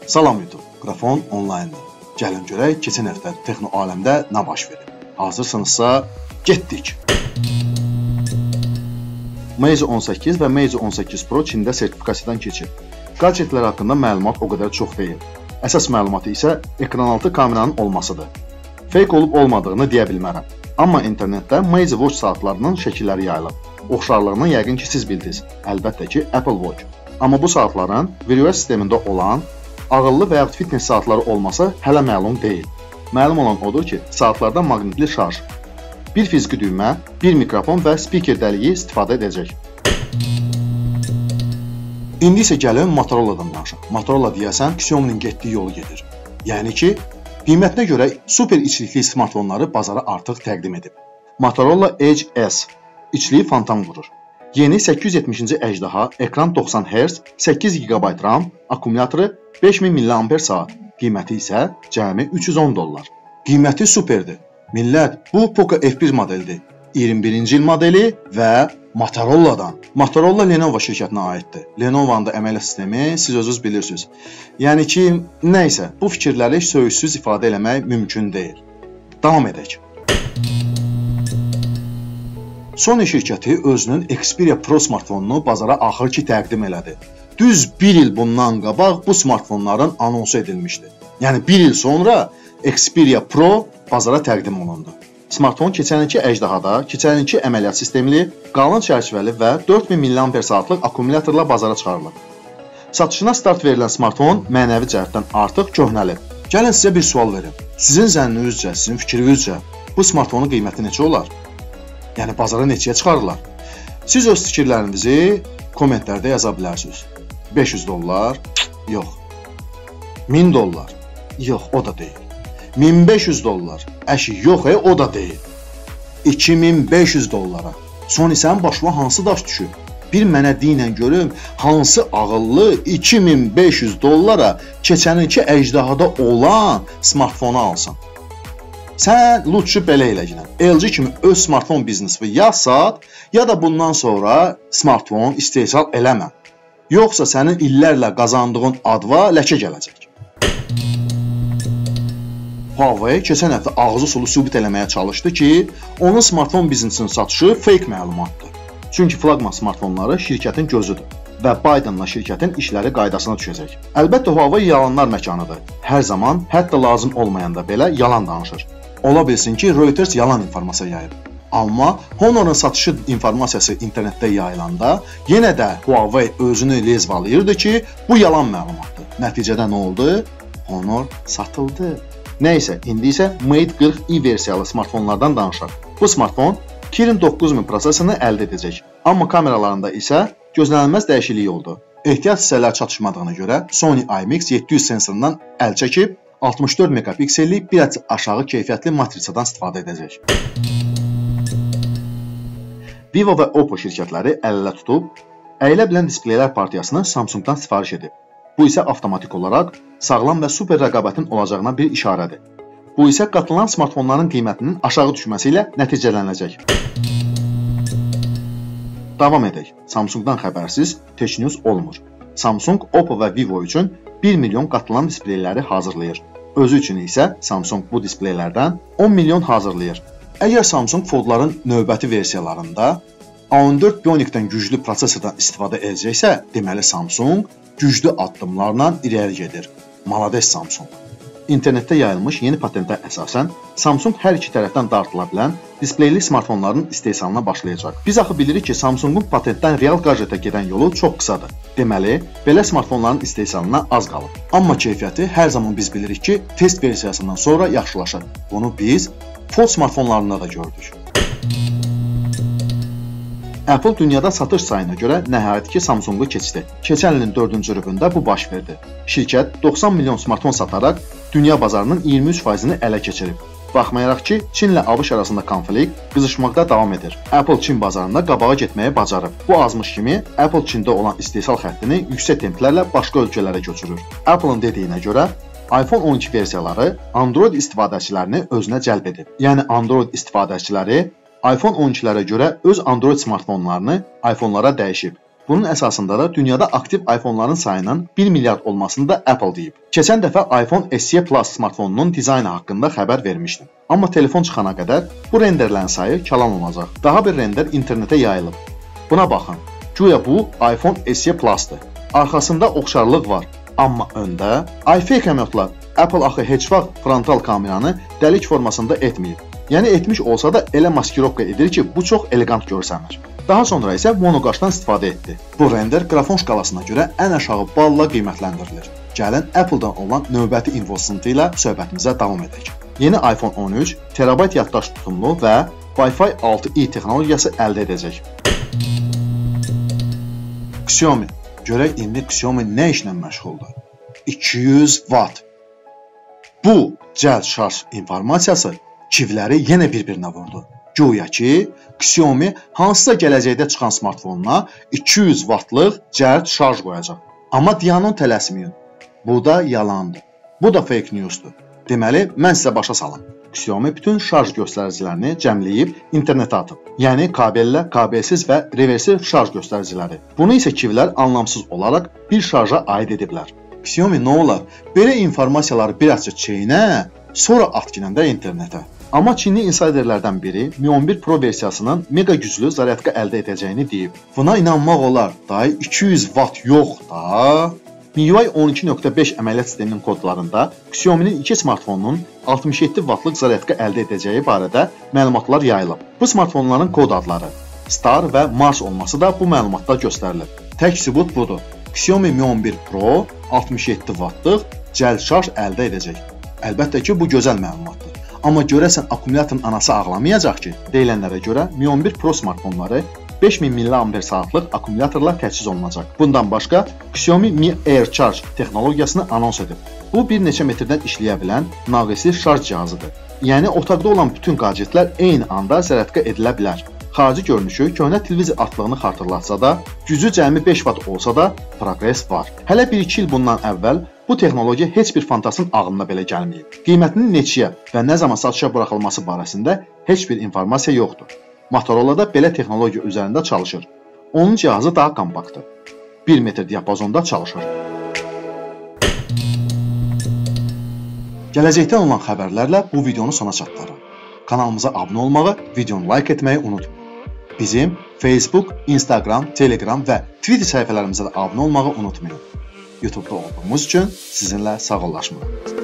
Salam YouTube, Qrafon onlaynda. Gəlin görək keçən həftə texno aləmdə nə baş verib. Hazırsınızsa getdik. Meizu 18 və Meizu 18 Pro Çində sertifikasiyadan keçib. Gadgetlər haqqında məlumat o qədər çox deyil. Əsas məlumatı isə ekranaltı kameranın olmasıdır. Fake olub olmadığını deyə bilmərəm. Amma internetdə Meizu Watch saatlarının şəkilləri yayılıb. Oxşarlığını yəqin ki siz bildiniz. Əlbəttə ki Apple Watch. Amma bu saatların virtual sistemində olan ağıllı və ya fitness saatları olması hələ məlum deyil. Məlum olan odur ki, saatlarda maqnitli şarj, bir fiziki düymə, bir mikrofon və spiker dəliyi istifadə edəcək. İndi isə gəlin Motorola'dan danışaq. Motorola deyəsən Xiaomi'nin getdiyi yolu gedir. Yəni ki, qiymətinə görə super içlikli smartfonları bazara artıq təqdim edib. Motorola Edge S içliyi fantom vurur. Yeni 870-ci əjdaha, ekran 90 Hz, 8 GB RAM, akkumulatoru 5000 mAh, qiyməti isə cəmi $310. Qiyməti superdir. Millət, bu Poco F1 modelidir. 21-ci il modeli və Motorola'dan. Motorola Lenovo şirkətinə aiddir. Lenovo'nun da əməliyyat sistemi siz özünüz bilirsiniz. Yəni ki, nəysə, bu fikirləri söhüdsüz ifadə eləmək mümkün deyil. Davam edək. Sony şirkəti özünün Xperia Pro smartfonunu bazara axır ki təqdim elədi. Düz bir il bundan qabaq bu smartfonların anonsu edilmişdi. Yəni bir il sonra Xperia Pro bazara təqdim olundu. Smartfon keçəninki əjdahada, keçəninki əməliyyat sistemli, qalın çərçivəli və 4000 mAh-lıq akkumulyatorla bazara çıxarılıb. Satışına start verilən smartfon mənəvi cəhətdən artıq köhnəlib. Gəlin sizə bir sual verim. Sizin zənninizcə, sizin fikrinizcə bu smartfonun qiyməti neçə olar? Yəni bazara neçəyə çıxarırlar? Siz öz fikirlərinizi kommentlərdə yaza bilərsiniz. $500? Yox. $1000? Yox, o da deyil. $1500? Əşi, yox, o da deyil. $2500? Sony sənin başına hansı daş düşüb? Bir mənə deyinən görüm, hansı ağıllı $2500 keçəninki əjdahada olan smartfonu alsın? Sən lütfü belə eləcəksən. LG kimi öz smartfon biznesini ya sat, ya da bundan sonra smartfon istehsal eləmə. Yoxsa sənin illərlə qazandığın adva ləkə gələcək. Huawei keçən həftə ağzı sulu sübut eləməyə çalışdı ki, onun smartfon biznesinin satışı fake məlumatdır. Çünki flaqman smartfonları şirkətin gözüdür və Biden'la şirkətin işləri qaydasına düşəcək. Əlbəttə Huawei yalanlar məkanıdır. Hər zaman, hətta lazım olmayanda belə yalan danışır. Ola bilsin ki, Reuters yalan informasiya yayıb. Amma Honor'un satışı informasiyası internetdə yayılanda yenə də Huawei özünü lezvalayırdı ki, bu yalan məlumatdır. Nəticədə nə oldu? Honor satıldı. Nəysə, indi isə Mate 40i versiyalı smartfonlardan danışaq. Bu smartfon Kirin 9000 prosesorunu əldə edəcək. Amma kameralarında isə gözlənilməz dəyişiklik oldu. Ehtiyat hissələr çatışmadığına görə Sony IMX 700 sensorundan əl çəkib 64 megapiksellik bir aşağı keyfiyyətli matrisadan istifadə edəcək. Vivo və Oppo şirkətləri əl-ələ tutub, əyilə bilən displeylər partiyasını Samsungdan sifariş edib. Bu isə avtomatik olaraq sağlam və super rəqabətin olacağına bir işarədir. Bu isə qatılan smartfonların qiymətinin aşağı düşməsi ilə nəticələnəcək. Davam edək. Samsungdan xəbərsiz Tech News olmur. Samsung, Oppo və Vivo üçün 1 milyon qatılan displeyləri hazırlayır. Özü üçün isə Samsung bu displeylərdən 10 milyon hazırlayır. Əgər Samsung Foldların növbəti versiyalarında A14 Bionic-dən güclü prosesordan istifadə edəcəksə, deməli Samsung güclü addımlarla irəli gedir. Malades Samsung. İnternetdə yayılmış yeni patentə əsasən Samsung hər iki tərəfdən dartıla bilən displeyli smartfonların istehsalına başlayacaq. Biz axı bilirik ki, Samsungun patentdən real gadjetə gedən yolu çox qısadır. Deməli, belə smartfonların istehsalına az qalıb. Amma keyfiyyəti hər zaman biz bilirik ki, test versiyasından sonra yaxşılaşır. Bunu biz Fold smartfonlarında da gördük. Apple dünyada satış sayına görə nəhayət ki Samsungu keçdi. Keçən ilin 4-cü rübündə bu baş verdi. Şirkət 90 milyon smartfon sataraq dünya bazarının 23%-ni ələ keçirib. Baxmayaraq ki, Çinlə ABŞ arasında konflikt qızışmaqda davam edir. Apple Çin bazarında qabağa getməyi bacarıb. Bu azmış kimi Apple Çində olan istehsal xəttini yüksək templərlə başqa ölkələrə köçürür. Apple'ın dediyinə görə iPhone 12 versiyaları Android istifadəçilərini özünə cəlb edib. Yəni Android istifadəçiləri iPhone 12-lərə görə öz Android smartfonlarını iPhone-lara dəyişib. Bunun əsasında da dünyada aktiv iPhone-ların sayının 1 milyard olmasını da Apple deyib. Keçən dəfə iPhone SE Plus smartfonunun dizaynı haqqında xəbər vermişdim. Amma telefon çıxana qədər bu renderlərin sayı kalan olacaq. Daha bir render internetə yayılıb. Buna baxın. Güya bu iPhone SE Plus-dır. Arxasında oxşarlıq var. Amma öndə iFake əməliyyatlar. Apple axı heç vaxt frontal kameranı dəlik formasında etməyib. Yəni etmiş olsa da elə maskirovka edir ki, bu çox elegant görsənir. Daha sonra isə monoqaşdan istifadə etdi. Bu render qrafon şkalasına görə ən aşağı balla qiymətləndirilir. Gəlin Apple-dan olan növbəti infosunu ilə söhbətimizə davam edək. Yeni iPhone 13 terabayt yaddaş tutumlu və Wi-Fi 6E texnologiyası əldə edəcək. Xiaomi. Görək indi Xiaomi nə işlə məşğuldur? 200 Watt. Bu cəld şarj informasiyası çivləri yenə bir-birinə vurdu. Güya ki, Xiaomi hansısa gələcəkdə çıxan smartfonuna 200 wattlıq cəld şarj qoyacaq. Amma dayanın tələsməyin. Bu da yalandır. Bu da fake newsdur. Deməli, mən sizə başa salım. Xiaomi bütün şarj göstəricilərini cəmləyib internetə atıb. Yəni kabellə, kabelsiz və reversiv şarj göstəriciləri. Bunu isə çivlər anlamsız olaraq bir şarja aid ediblər. Xiaomi nə olar? Belə informasiyaları bir açıq çeynə, sonra at ginəndə internetə. Amma Çinli insiderlərdən biri Mi 11 Pro versiyasının mega güclü zaryadka əldə edəcəyini deyib. Buna inanmaq olar. Dayı 200 watt yox da. MIUI 12.5 əməliyyat sisteminin kodlarında Xiaomi'nin iki smartfonunun 67 wattlıq zaryadka əldə edəcəyi barədə məlumatlar yayılıb. Bu smartfonların kod adları Star və Mars olması da bu məlumatda göstərilir. Tək sübut budur. Xiaomi Mi 11 Pro 67 wattlıq cəld şarj əldə edəcək. Əlbəttə ki, bu gözəl məlumatdır. Amma görəsən akkumulyatorun anası ağlamayacaq ki, deyilənlərə görə Mi 11 Pro smartfonları 5000 mAh-lıq akkumulyatorla təchiz olunacaq. Bundan başqa, Xiaomi Mi Air Charge texnologiyasını anons edib. Bu bir neçə metrdən işləyə bilən naqilsiz şarj cihazıdır. Yəni otaqda olan bütün gadgetlər eyni anda zaryadka edilə bilər. Xarici görünüşü köhnə televizor atlığını xatırlatsa da, gücü cəmi 5 watt olsa da progres var. Hələ 1-2 il bundan əvvəl bu texnologiya heç bir fantasın ağlına belə gəlməyib. Qiymətinin neçəyə və nə zaman satışa buraxılması barəsində heç bir informasiya yoxdur. Motorola da belə texnologiya üzərində çalışır. Onun cihazı daha kompaktdır. 1 metr diapazonda çalışır. Gələcəkdən olan xəbərlərlə bu videonu sona çatdırırım. Kanalımıza abunə olmağı, videonu like etməyi unutmayın. Bizim Facebook, Instagram, Telegram və Twitter səhifələrimizə də abunə olmağı unutmayın. YouTube'da olduğumuz üçün sizinlə sağollaşmırıq.